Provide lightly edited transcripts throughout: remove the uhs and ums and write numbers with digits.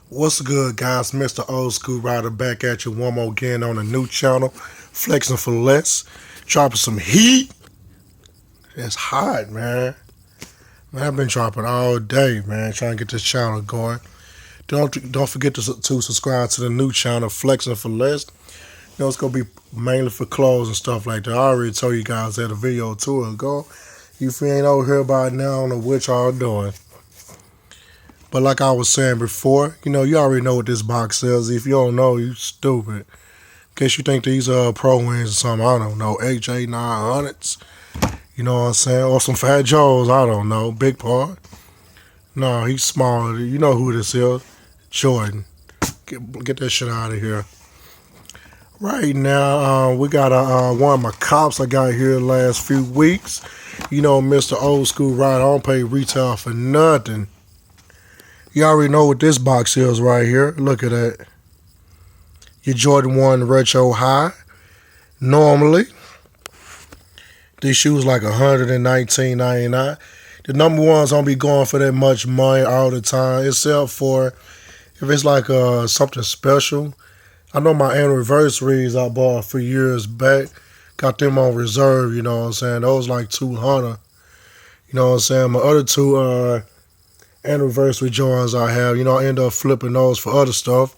What's good, guys? Mr. Old School Rider back at you one more again on a new channel, flexing for less, dropping some heat. It's hot, man. Man, I've been dropping all day, man, trying to get this channel going. Don't forget to subscribe to the new channel, Flexing for Less. It's gonna be mainly for clothes and stuff like that. I already told you guys that a video or two ago. If you ain't over here by now, I don't know what y'all doing. But like I was saying before, you already know what this box is. If you don't know, you stupid. In case you think these are Pro Wings or something, I don't know. HA 900s, you know what I'm saying? Or some Fat Joes, I don't know. Big part. No, he's smaller. You know who this is. Jordan. Get that shit out of here. Right now, we got one of my cops I got here the last few weeks. Mr. Old School Rider, I don't pay retail for nothing. You already know what this box is right here. Look at that. Your Jordan 1 Retro High. Normally, these shoes like $119.99. The number ones don't be going for that much money all the time, except for if it's like something special. I know my anniversaries I bought a few years back. Got them on reserve, you know what I'm saying? Those like $200. You know what I'm saying? My other two anniversary joints I have, I end up flipping those for other stuff.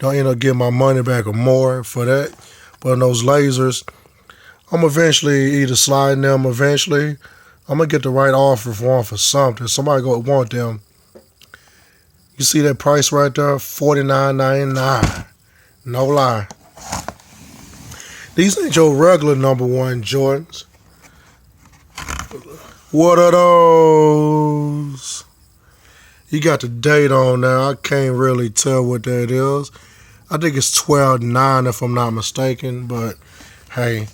I end up getting my money back or more for that. But on those lasers, I'm eventually either sliding them eventually. I'm going to get the right offer for them for something. Somebody going to want them. You see that price right there? $49.99. No lie. These ain't your regular number one Jordans. What are those? You got the date on there. I can't really tell what that is. I think it's 12/9 if I'm not mistaken. But hey,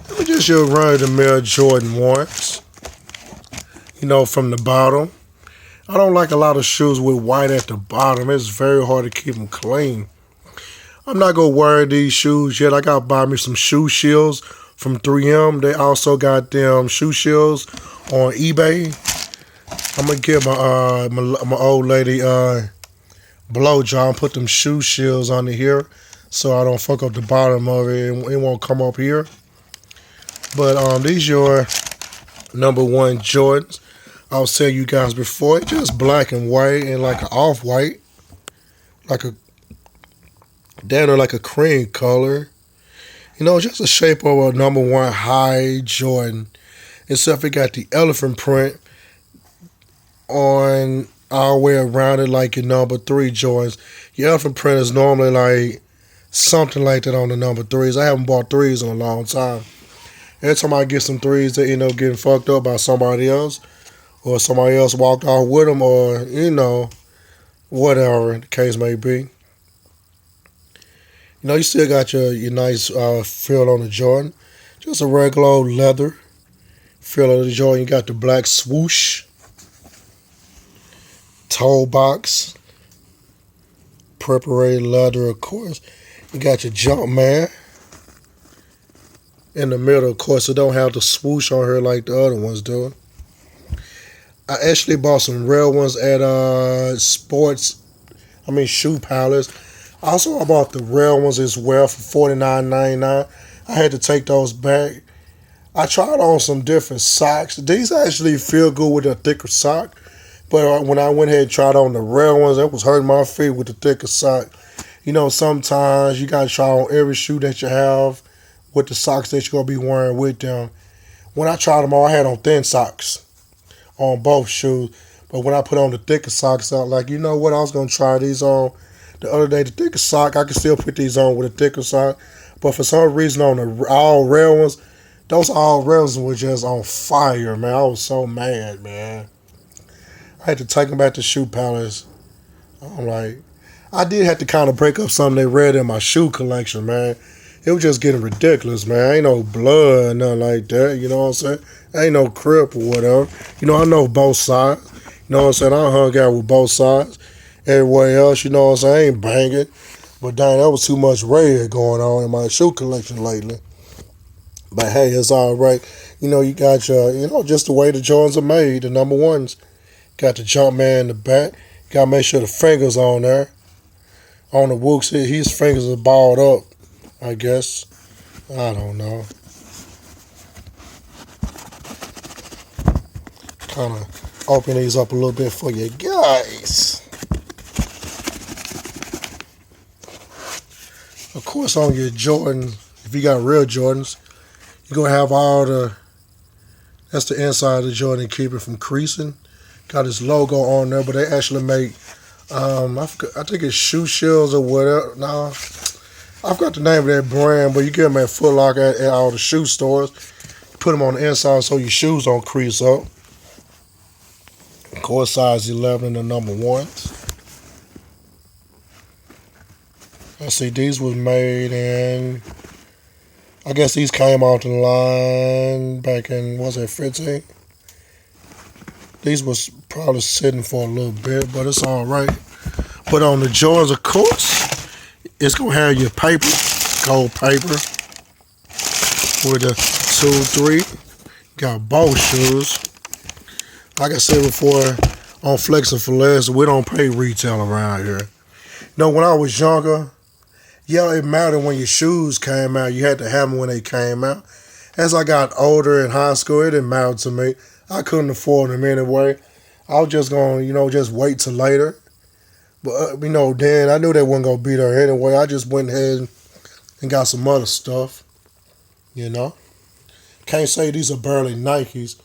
let me just your run-of-the-mill Jordan 1s. From the bottom. I don't like a lot of shoes with white at the bottom. It's very hard to keep them clean. I'm not going to wear these shoes yet. I got to buy me some shoe shields from 3M. They also got them shoe shields on eBay. I'm going to give my old lady blowjob, put them shoe shields under here so I don't fuck up the bottom of it and it won't come up here. But these your number one Jordans. I was telling you guys before, it's just black and white and like an off-white. Like a that or like a cream color. Just a shape of a number one high Jordan. Except it got the elephant print on all the way around it like your number three Jordans. Your elephant print is normally like something like that on the number threes. I haven't bought threes in a long time. Every time I get some threes, they end up getting fucked up by somebody else. Or somebody else walked off with them or, whatever the case may be. You still got your nice feel on the Jordan. Just a regular old leather feel of the Jordan. You got the black swoosh, toe box, perforated leather, of course. You got your jump man in the middle, of course. It don't have the swoosh on here like the other ones do. I actually bought some real ones at Shoe Palace. Also, I bought the real ones as well for $49.99. I had to take those back. I tried on some different socks. These actually feel good with a thicker sock. But when I went ahead and tried on the real ones, it was hurting my feet with the thicker sock. Sometimes you got to try on every shoe that you have with the socks that you're going to be wearing with them. When I tried them all, I had on thin socks on both shoes. But when I put on the thicker socks, I was like, you know what, I was going to try these on the other day. The thicker sock, I can still put these on with a thicker sock. But for some reason on the all rail ones, those all rails were just on fire, man. I was so mad, man. I had to take them back to Shoe Palace. I'm like, I did have to kind of break up something they read in my shoe collection, man. It was just getting ridiculous, man. Ain't no blood, nothing like that. You know what I'm saying? Ain't no crip or whatever. I know both sides. You know what I'm saying? I hung out with both sides. Everywhere else, you know what I'm saying? I ain't banging. But dang, that was too much red going on in my shoe collection lately. But hey, it's all right. You got your, just the way the Jordans are made, the number ones. Got the jump man in the back. Got to make sure the finger's on there. on the Wooks, his fingers are balled up, I guess. I don't know. Kind of open these up a little bit for you guys. Of course, on your Jordan, if you got real Jordans, you're going to have all that's the inside of the Jordan, keep it from creasing. Got his logo on there, but they actually make, I think it's Shoe Shields or whatever. Nah, I forgot the name of that brand, but you get them at Foot Locker at all the shoe stores. Put them on the inside so your shoes don't crease up. Of course, size 11 and the number 1s. I see these was made in, I guess these came off the line back in, was it 15? These was probably sitting for a little bit, but it's all right. But on the Jordans, of course, it's going to have your paper, gold paper, with the 2-3. Got both shoes. Like I said before, on Flexing for Less, we don't pay retail around here. You know, when I was younger, yeah, it mattered when your shoes came out. You had to have them when they came out. As I got older in high school, it didn't matter to me. I couldn't afford them anyway. I was just going to, just wait till later. But, then I knew they wasn't going to be there anyway. I just went ahead and got some other stuff, Can't say these are barely Nikes.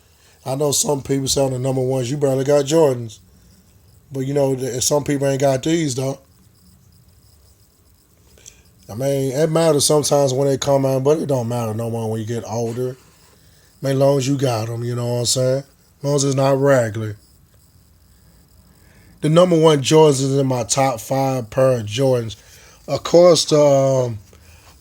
I know some people say on the number 1s, you barely got Jordans. But, some people ain't got these, though. I mean, it matters sometimes when they come out, but it don't matter no more when you get older. I mean, as long as you got them, you know what I'm saying? As long as it's not regular. The number 1 Jordans is in my top 5 pair of Jordans. Of course, I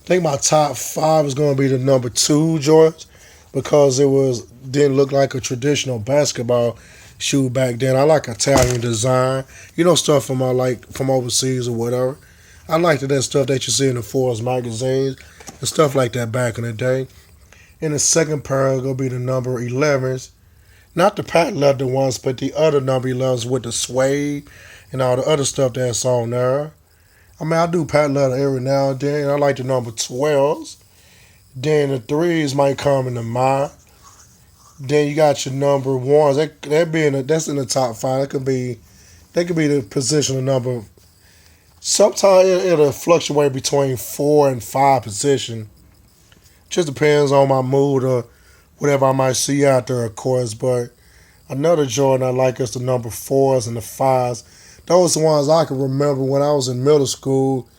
think my top 5 is going to be the number 2 Jordans because it didn't look like a traditional basketball shoe back then. I like Italian design, stuff from overseas or whatever. I liked that stuff that you see in the Forbes magazines and stuff like that back in the day. And the second pair is going to be the number 11s. Not the patent leather ones, but the other number 11s with the suede and all the other stuff that's on there. I mean, I do patent leather every now and then. I like the number 12s. Then the 3s might come in the mind. Then you got your number 1s. That's in the top 5. They could be the position of number. Sometimes it'll fluctuate between 4 and 5 position. Just depends on my mood or whatever I might see out there, of course. But another Jordan I like is the number 4s and the 5s. Those are the ones I can remember when I was in middle school,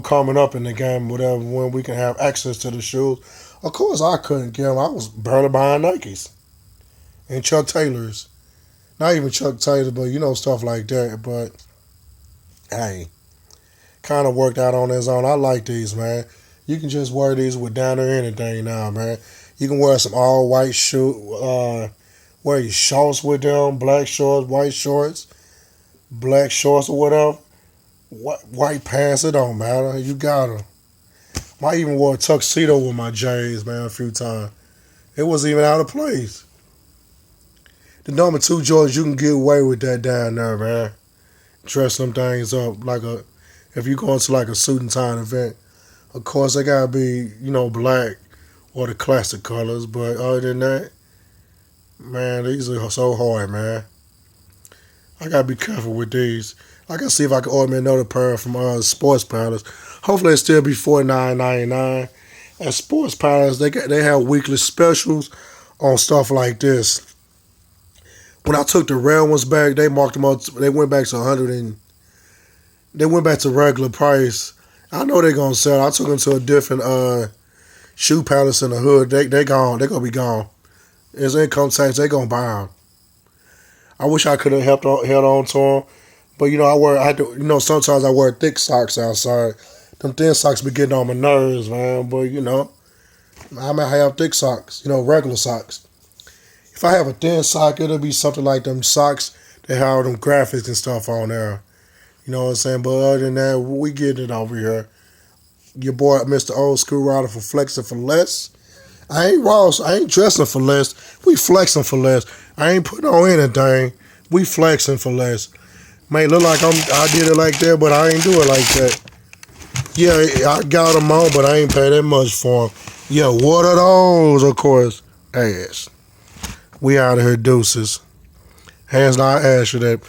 coming up in the game, whatever, when we can have access to the shoes. Of course, I couldn't get them. I was barely buying Nikes and Chuck Taylors. Not even Chuck Taylor, but, stuff like that. But hey, kind of worked out on his own. I like these, man. You can just wear these with down or anything now, man. You can wear some all white wear your shorts with them, black shorts, white shorts, black shorts or whatever. White pants, it don't matter. You got them. I even wore a tuxedo with my J's, man, a few times. It wasn't even out of place. The number 2 Jordans, you can get away with that down there, man. Dress them things up if you go into like a suit and tie event. Of course, they gotta be, black or the classic colors. But other than that, man, these are so hard, man. I gotta be careful with these. I can see if I can order me another pair from Sports Palace. Hopefully, it still be $49.99. At Sports Palace, they have weekly specials on stuff like this. When I took the red ones back, they marked them up. They went back to they went back to regular price. I know they're gonna sell. I took them to a different shoe palace in the hood. They gone. They're gonna be gone. It's income tax. They gonna buy them. I wish I could have held on to them, but sometimes I wear thick socks outside. Them thin socks be getting on my nerves, man. But I might have thick socks. Regular socks. If I have a thin sock, it'll be something like them socks that have them graphics and stuff on there. You know what I'm saying? But other than that, we getting it over here. Your boy, Mr. Old School Rider for Flexing for Less. I ain't dressing for less. We flexing for less. I ain't putting on anything. We flexing for less. May look like I did it like that, but I ain't do it like that. Yeah, I got them on, but I ain't pay that much for them. Yeah, what are those? Of course, ass. We out of here, deuces. Hands down, I asked you that.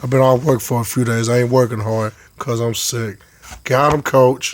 I've been off work for a few days. I ain't working hard because I'm sick. Got him, coach.